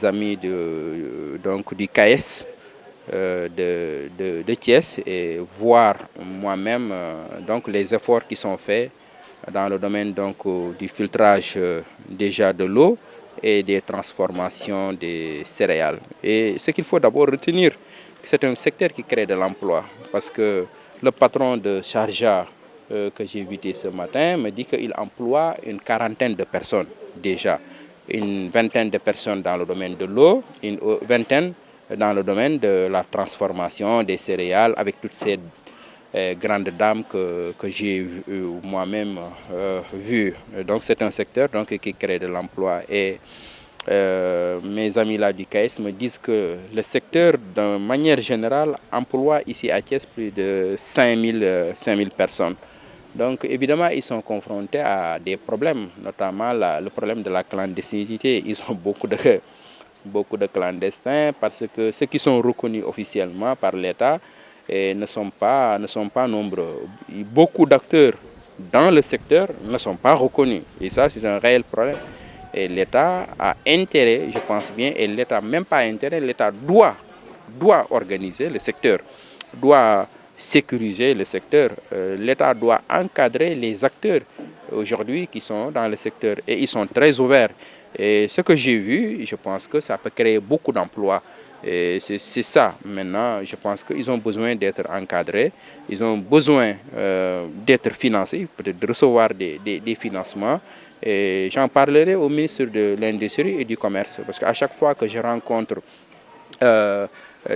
les amis donc, du CAES de Thiès et voir moi-même donc, les efforts qui sont faits dans le domaine donc, du filtrage déjà de l'eau et des transformations des céréales. Et ce qu'il faut d'abord retenir, c'est un secteur qui crée de l'emploi parce que le patron de Sharjah que j'ai visité ce matin me dit qu'il emploie une quarantaine de personnes déjà, une vingtaine de personnes dans le domaine de l'eau, une vingtaine dans le domaine de la transformation des céréales avec toutes ces grandes dames que j'ai moi-même vues. Donc c'est un secteur donc, qui crée de l'emploi et mes amis là du CAES me disent que le secteur, de manière générale, emploie ici à Thiès plus de 5000 personnes. Donc évidemment, ils sont confrontés à des problèmes, notamment le problème de la clandestinité. Ils ont beaucoup de clandestins parce que ceux qui sont reconnus officiellement par l'État ne sont pas nombreux. Beaucoup d'acteurs dans le secteur ne sont pas reconnus et ça c'est un réel problème. Et l'État a intérêt, je pense bien, et l'État même pas intérêt, l'État doit organiser le secteur, doit sécuriser le secteur. L'État doit encadrer les acteurs aujourd'hui qui sont dans le secteur et ils sont très ouverts. Et ce que j'ai vu, je pense que ça peut créer beaucoup d'emplois. Et c'est ça. Maintenant, je pense qu'ils ont besoin d'être encadrés, ils ont besoin d'être financés, peut-être de recevoir des financements. Et j'en parlerai au ministre de l'Industrie et du Commerce, parce qu'à chaque fois que je rencontre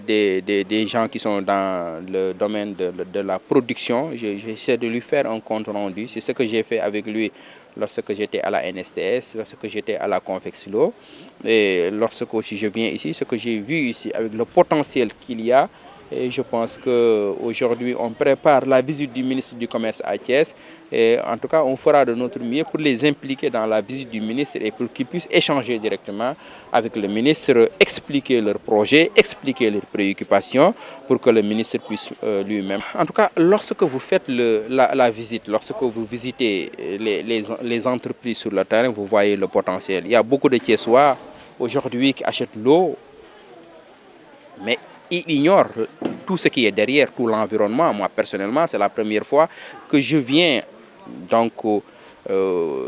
des gens qui sont dans le domaine de la production, j'essaie de lui faire un compte rendu. C'est ce que j'ai fait avec lui lorsque j'étais à la NSTS, lorsque j'étais à la Confexlo. Et lorsque aussi je viens ici, ce que j'ai vu ici avec le potentiel qu'il y a. Et je pense qu'aujourd'hui, on prépare la visite du ministre du Commerce à Thiès. Et en tout cas, on fera de notre mieux pour les impliquer dans la visite du ministre et pour qu'ils puissent échanger directement avec le ministre, expliquer leurs projets, expliquer leurs préoccupations pour que le ministre puisse lui-même. En tout cas, lorsque vous faites la visite, lorsque vous visitez les entreprises sur le terrain, vous voyez le potentiel. Il y a beaucoup de Thiessois aujourd'hui qui achètent l'eau, mais ils ignorent tout ce qui est derrière, tout l'environnement. Moi, personnellement, c'est la première fois que je viens donc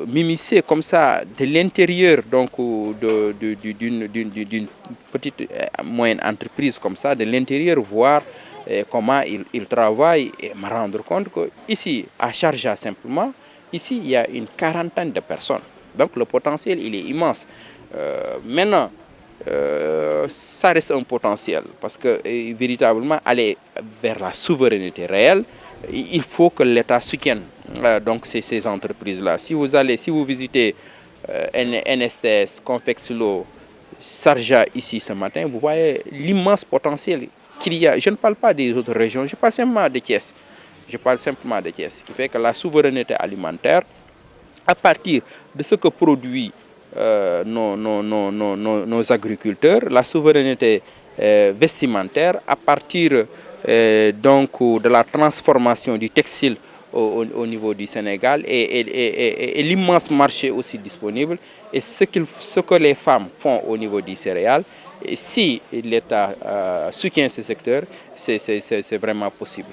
m'immiscer comme ça de l'intérieur donc d'une petite moyenne entreprise comme ça, de l'intérieur, voir comment ils travaillent et me rendre compte que ici, à Sharjah simplement, ici, il y a une quarantaine de personnes. Donc le potentiel, il est immense. Maintenant, ça reste un potentiel parce que véritablement aller vers la souveraineté réelle, il faut que l'État soutienne donc ces entreprises-là. Si vous visitez NSTS, Confexlo, Sharjah ici ce matin, vous voyez l'immense potentiel qu'il y a. Je ne parle pas des autres régions, je parle simplement de Thiès. Ce qui fait que la souveraineté alimentaire, à partir de ce que produit nos agriculteurs, la souveraineté vestimentaire à partir donc de la transformation du textile au niveau du Sénégal et l'immense marché aussi disponible et ce que les femmes font au niveau du céréales. Et si l'État soutient ce secteur, c'est vraiment possible.